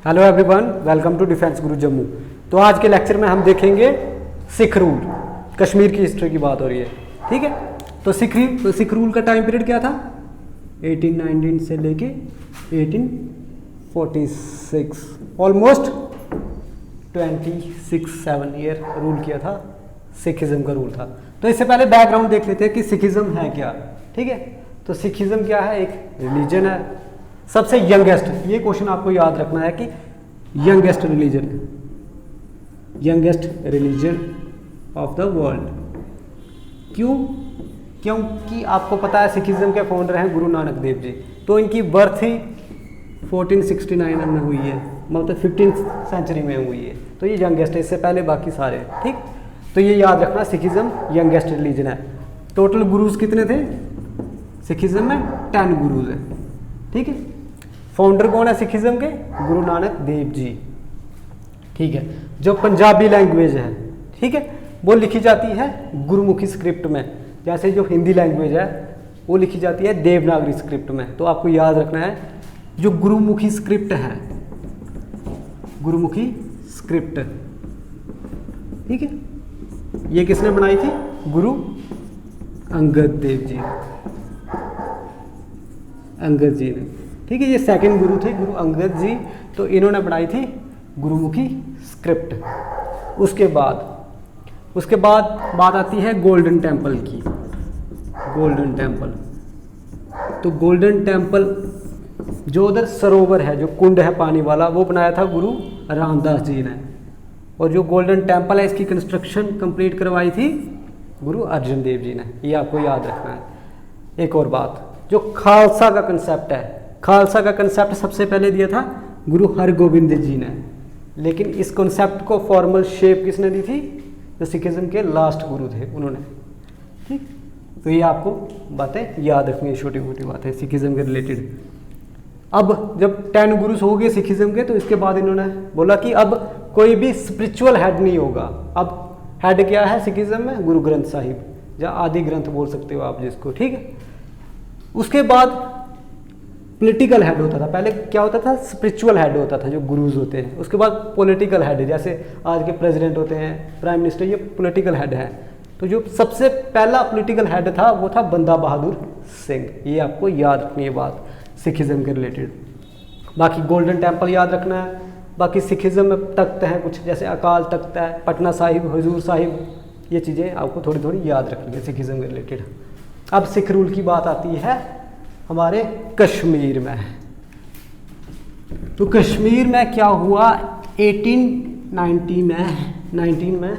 Hello everyone, welcome to defence Guru Jammu. तो आज के लेक्चर में हम देखेंगे सिख रूल। कश्मीर की हिस्ट्री की बात हो रही है, ठीक है। तो सिख रूल का टाइम पीरियड क्या था? 1819 से लेके 1846, ऑलमोस्ट 26-7 ईयर रूल किया था। सिखिज्म का रूल था। तो इससे पहले बैकग्राउंड देख लेते हैं कि सिखिज्म है क्या, ठीक है। तो सिखिज्म क्या है? एक रिलीजन है, सबसे यंगेस्ट। ये क्वेश्चन आपको याद रखना है कि youngest religion of the world. क्यों? क्योंकि आपको पता है सिखिज्म के फाउंडर हैं गुरु नानक देव जी। तो इनकी बर्थ ही 1469 में हुई है, मतलब 15th सेंचुरी में हुई है। तो ये यंगेस्ट है, इससे पहले बाकी सारे, ठीक। तो ये याद रखना, सिखिज्म यंगेस्ट रिलीजन है। टोटल गुरुज कितने थे सिखिज्म में? 10 गुरुज है, ठीक है। फाउंडर कौन है सिखिज्म के? गुरु नानक देव जी, ठीक है। जो पंजाबी लैंग्वेज है, ठीक है, वो लिखी जाती है गुरुमुखी स्क्रिप्ट में। जैसे जो हिंदी लैंग्वेज है वो लिखी जाती है देवनागरी स्क्रिप्ट में। तो आपको याद रखना है जो गुरुमुखी स्क्रिप्ट है, गुरुमुखी स्क्रिप्ट, ठीक है। ये किसने बनाई थी? गुरु अंगद देव जी, अंगद जी ने, ठीक है। ये सेकंड गुरु थे गुरु अंगद जी। तो इन्होंने बनाई थी गुरुमुखी स्क्रिप्ट। उसके बाद बात आती है गोल्डन टेम्पल की। गोल्डन टेम्पल, तो गोल्डन टेम्पल जो उधर सरोवर है, जो कुंड है पानी वाला, वो बनाया था गुरु रामदास जी ने। और जो गोल्डन टेम्पल है, इसकी कंस्ट्रक्शन कंप्लीट करवाई थी गुरु अर्जन देव जी ने। ये आपको याद रखना है। एक और बात, जो खालसा का कंसेप्ट है, खालसा का कंसेप्ट सबसे पहले दिया था गुरु हरगोबिंद जी ने। लेकिन इस कंसेप्ट को फॉर्मल शेप किसने दी थी? जो सिखिज्म के लास्ट गुरु थे उन्होंने, ठीक। तो ये आपको बातें याद रखनी है, छोटी मोटी बातें सिखिज्म के रिलेटेड। अब जब 10 गुरुस हो गए सिखिज्म के, तो इसके बाद इन्होंने बोला कि अब कोई भी स्पिरिचुअल हेड नहीं होगा। अब हेड क्या है सिखिज्म में? गुरु ग्रंथ साहिब, या आदि ग्रंथ बोल सकते हो आप जिसको, ठीक है। उसके बाद पॉलिटिकल हेड होता था। पहले क्या होता था? स्पिरिचुअल हेड होता था, जो गुरुज होते हैं। उसके बाद पॉलिटिकल हेड, जैसे आज के प्रेसिडेंट होते हैं, प्राइम मिनिस्टर, ये पॉलिटिकल हेड है। तो जो सबसे पहला पॉलिटिकल हेड था वो था बंदा बहादुर सिंह। ये आपको याद रखनी है बात सिखिज्म के रिलेटेड। बाकी गोल्डन टेम्पल याद रखना है। बाकी सिखिज्म में तख्त हैं कुछ, जैसे अकाल तख्त है, पटना साहिब, हजूर साहिब। ये चीज़ें आपको थोड़ी थोड़ी याद रखनी है सिखिज्म के रिलेटेड। अब सिख रूल की बात आती है हमारे कश्मीर में। तो कश्मीर में क्या हुआ? 1819 में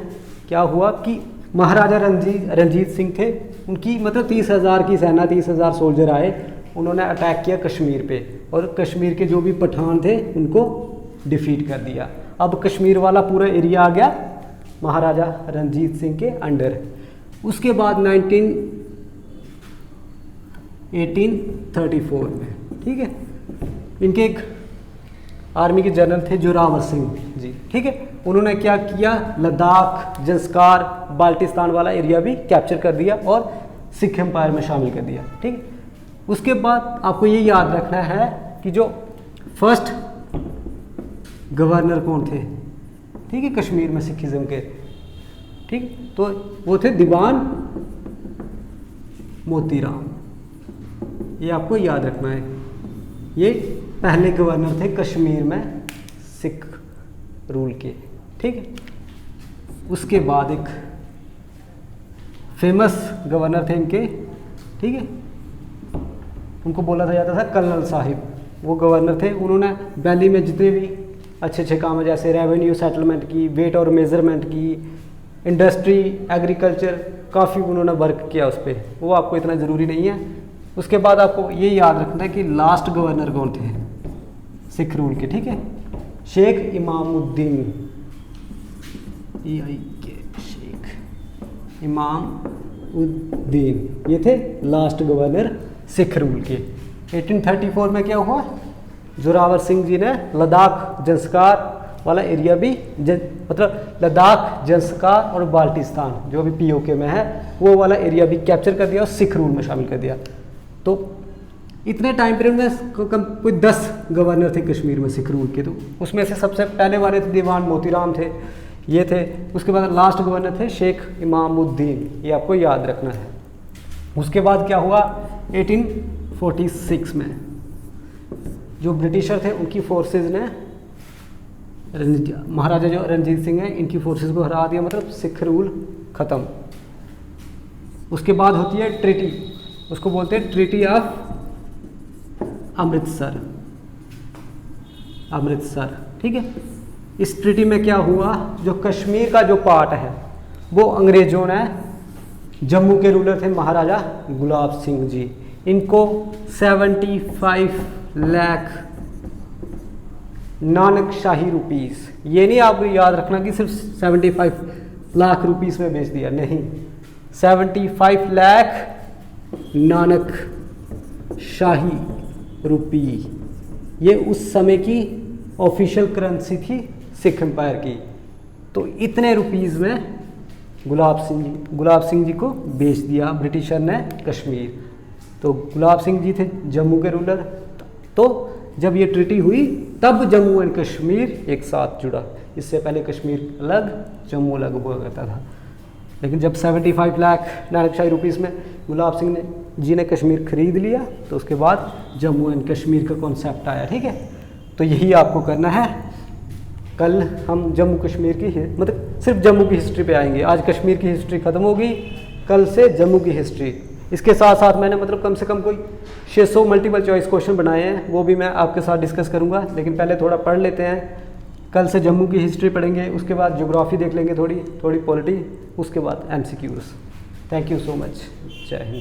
क्या हुआ कि महाराजा रंजीत सिंह थे, उनकी मतलब 30,000 की सेना, 30,000 सोल्जर आए। उन्होंने अटैक किया कश्मीर पे, और कश्मीर के जो भी पठान थे उनको डिफीट कर दिया। अब कश्मीर वाला पूरा एरिया आ गया महाराजा रंजीत सिंह के अंडर। उसके बाद 1834 में, ठीक है, इनके एक आर्मी के जनरल थे जोरावर सिंह जी, ठीक है। उन्होंने क्या किया? लद्दाख, जंस्कार, बाल्टिस्तान वाला एरिया भी कैप्चर कर दिया और सिख एम्पायर में शामिल कर दिया, ठीक है। उसके बाद आपको ये याद रखना है कि जो फर्स्ट गवर्नर कौन थे, ठीक है, कश्मीर में सिखिज्म के, ठीक। तो वो थे दीवान मोतीराम। ये आपको याद रखना है। ये पहले गवर्नर थे कश्मीर में सिख रूल के, ठीक है। उसके बाद एक फेमस गवर्नर थे इनके, ठीक है, उनको बोला जाता था कर्नल साहिब। वो गवर्नर थे, उन्होंने वैली में जितने भी अच्छे अच्छे काम है, जैसे रेवेन्यू सेटलमेंट की, वेट और मेजरमेंट की, इंडस्ट्री, एग्रीकल्चर, काफ़ी उन्होंने वर्क किया उस पर। वो आपको इतना ज़रूरी नहीं है। उसके बाद आपको ये याद रखना है कि लास्ट गवर्नर कौन थे सिख रूल के, ठीक है? शेख इमामुद्दीन, शेख इमामुद्दीन, ये थे लास्ट गवर्नर सिख रूल के। 1834 में क्या हुआ? जोरावर सिंह जी ने लद्दाख, जंस्कार वाला एरिया भी, मतलब लद्दाख, जंस्कार और बाल्टिस्तान जो भी पीओके में है, वो वाला एरिया भी कैप्चर कर दिया और सिख रूल में शामिल कर दिया। तो इतने टाइम पीरियड में कोई 10 गवर्नर थे कश्मीर में सिख रूल के, तो उसमें से सबसे पहले वाले थे दीवान मोतीराम थे, ये थे। उसके बाद लास्ट गवर्नर थे शेख इमामुद्दीन, ये आपको याद रखना है। उसके बाद क्या हुआ 1846 में जो ब्रिटिशर थे उनकी फोर्सेस ने महाराजा जो रणजीत सिंह है इनकी फोर्सेस को हरा दिया, मतलब सिख रूल ख़त्म। उसके बाद होती है ट्रीटी, उसको बोलते हैं ट्रीटी ऑफ अमृतसर, अमृतसर, ठीक है। इस ट्रीटी में क्या हुआ, जो कश्मीर का जो पार्ट है वो अंग्रेजों ने, जम्मू के रूलर थे महाराजा गुलाब सिंह जी, इनको 75 लाख नानक शाही रुपीस, ये नहीं आपको याद रखना कि सिर्फ 75 लाख रुपीस में बेच दिया, नहीं, 75 लाख नानक शाही रुपी, ये उस समय की ऑफिशियल करेंसी थी सिख एम्पायर की। तो इतने रुपीस में गुलाब सिंह जी को बेच दिया ब्रिटिशर ने कश्मीर। तो गुलाब सिंह जी थे जम्मू के रूलर, तो जब ये ट्रीटी हुई तब जम्मू एंड कश्मीर एक साथ जुड़ा, इससे पहले कश्मीर अलग जम्मू अलग हुआ करता था। लेकिन जब 75 लाख नानकशाही रुपीस में गुलाब सिंह जी ने कश्मीर खरीद लिया तो उसके बाद जम्मू एंड कश्मीर का कॉन्सेप्ट आया, ठीक है। तो यही आपको करना है। कल हम जम्मू कश्मीर की मतलब सिर्फ जम्मू की हिस्ट्री पे आएंगे, आज कश्मीर की हिस्ट्री ख़त्म होगी, कल से जम्मू की हिस्ट्री। इसके साथ साथ मैंने मतलब कम से कम कोई 600 मल्टीपल चॉइस क्वेश्चन बनाए हैं, वो भी मैं आपके साथ डिस्कस करूंगा। लेकिन पहले थोड़ा पढ़ लेते हैं। कल से जम्मू की हिस्ट्री पढ़ेंगे, उसके बाद ज्योग्राफी देख लेंगे, थोड़ी पॉलिटी, उसके बाद MCQs। Thank you so much, जय हिंद।